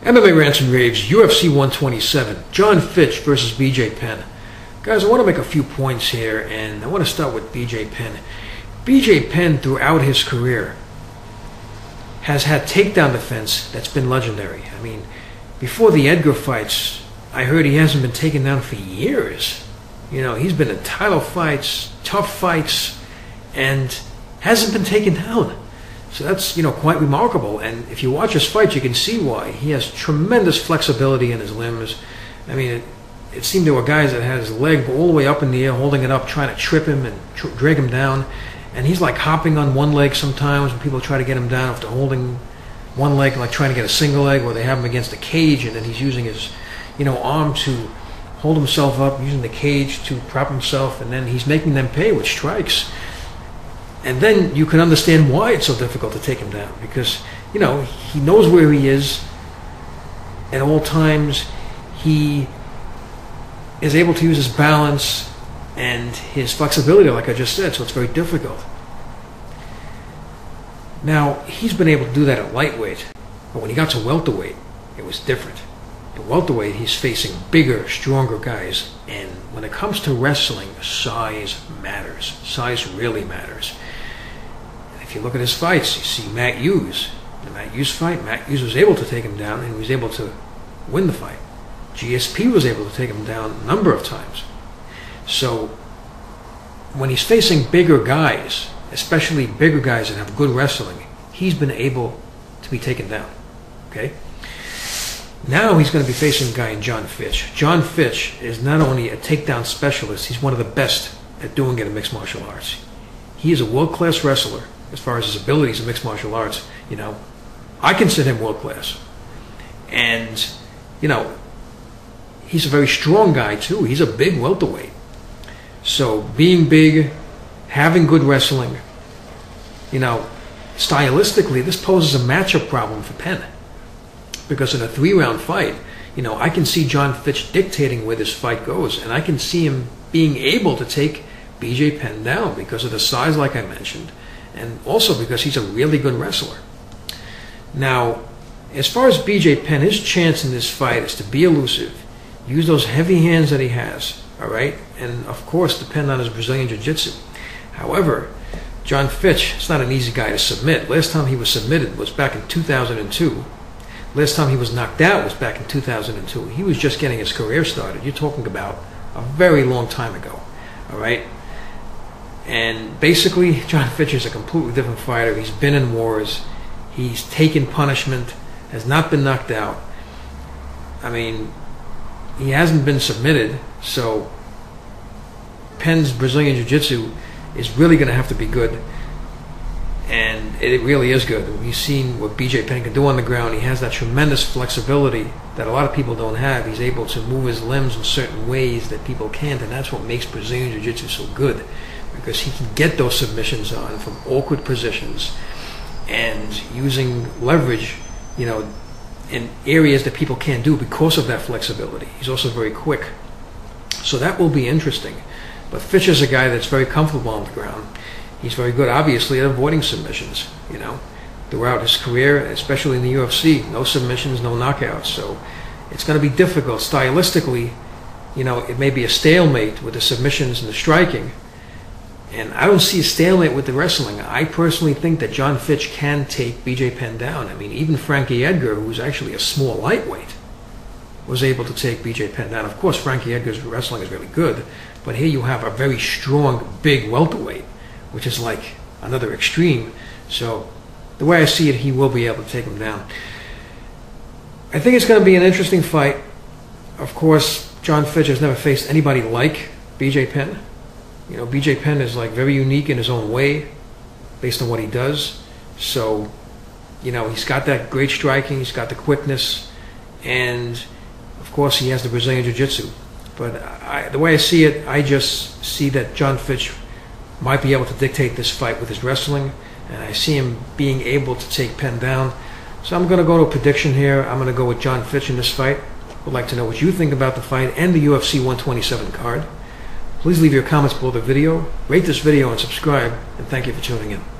MMA Rants and Raves, UFC 127, Jon Fitch versus BJ Penn. Guys, I want to make a few points here, and I want to start with BJ Penn. BJ Penn, throughout his career, has had takedown defense that's been legendary. I mean, before the Edgar fights, I heard he hasn't been taken down for years. You know, he's been in title fights, tough fights, and hasn't been taken down. So that's, quite remarkable. And if you watch his fights, you can see why. He has tremendous flexibility in his limbs. I mean, it seemed there were guys that had his leg all the way up in the air, holding it up, trying to trip him and drag him down. And he's like hopping on one leg sometimes when people try to get him down after holding one leg, like trying to get a single leg, or they have him against a cage, and then he's using his, arm to hold himself up, using the cage to prop himself, and then he's making them pay with strikes. And then you can understand why it's so difficult to take him down, because, he knows where he is at all times. He is able to use his balance and his flexibility, like I just said, so it's very difficult. Now, he's been able to do that at lightweight, but when he got to welterweight, it was different. At welterweight, he's facing bigger, stronger guys, and when it comes to wrestling, size matters. Size really matters. If you look at his fights, you see Matt Hughes. The Matt Hughes fight, Matt Hughes was able to take him down, and he was able to win the fight. GSP was able to take him down a number of times. So when he's facing bigger guys, especially bigger guys that have good wrestling, he's been able to be taken down. Okay? Now he's going to be facing a guy in Jon Fitch. Jon Fitch is not only a takedown specialist, he's one of the best at doing it in mixed martial arts. He is a world-class wrestler as far as his abilities in mixed martial arts. I consider him world-class. And, he's a very strong guy too. He's a big welterweight. So being big, having good wrestling, stylistically, this poses a matchup problem for Penn. Because in a 3-round fight, I can see Jon Fitch dictating where this fight goes, and I can see him being able to take BJ Penn down because of the size, like I mentioned, and also because he's a really good wrestler. Now, as far as BJ Penn, his chance in this fight is to be elusive, use those heavy hands that he has, all right, and of course depend on his Brazilian Jiu-Jitsu. However, Jon Fitch is not an easy guy to submit. Last time he was submitted was back in 2002. Last time he was knocked out was back in 2002. He was just getting his career started. You're talking about a very long time ago, all right? And basically, Jon Fitch is a completely different fighter. He's been in wars. He's taken punishment, has not been knocked out. I mean, he hasn't been submitted, so Penn's Brazilian Jiu-Jitsu is really going to have to be good. And it really is good. We've seen what BJ Penn can do on the ground. He has that tremendous flexibility that a lot of people don't have. He's able to move his limbs in certain ways that people can't, and that's what makes Brazilian Jiu-Jitsu so good, because he can get those submissions on from awkward positions and using leverage, in areas that people can't do because of that flexibility. He's also very quick. So that will be interesting. But Fitch is a guy that's very comfortable on the ground. He's very good, obviously, at avoiding submissions, throughout his career, especially in the UFC. No submissions, no knockouts. So it's going to be difficult. Stylistically, it may be a stalemate with the submissions and the striking. And I don't see a stalemate with the wrestling. I personally think that Jon Fitch can take BJ Penn down. I mean, even Frankie Edgar, who's actually a small lightweight, was able to take BJ Penn down. Of course, Frankie Edgar's wrestling is really good, but here you have a very strong, big welterweight, which is like another extreme. So the way I see it, he will be able to take him down. I think it's going to be an interesting fight. Of course, Jon Fitch has never faced anybody like BJ Penn. BJ Penn is like very unique in his own way based on what he does. So, he's got that great striking, he's got the quickness, and of course he has the Brazilian Jiu-Jitsu. But the way I see it, I just see that Jon Fitch might be able to dictate this fight with his wrestling, and I see him being able to take Penn down. So I'm going to go to a prediction here. I'm going to go with Jon Fitch in this fight. Would like to know what you think about the fight and the UFC 127 card. Please leave your comments below the video, rate this video, and subscribe, and thank you for tuning in.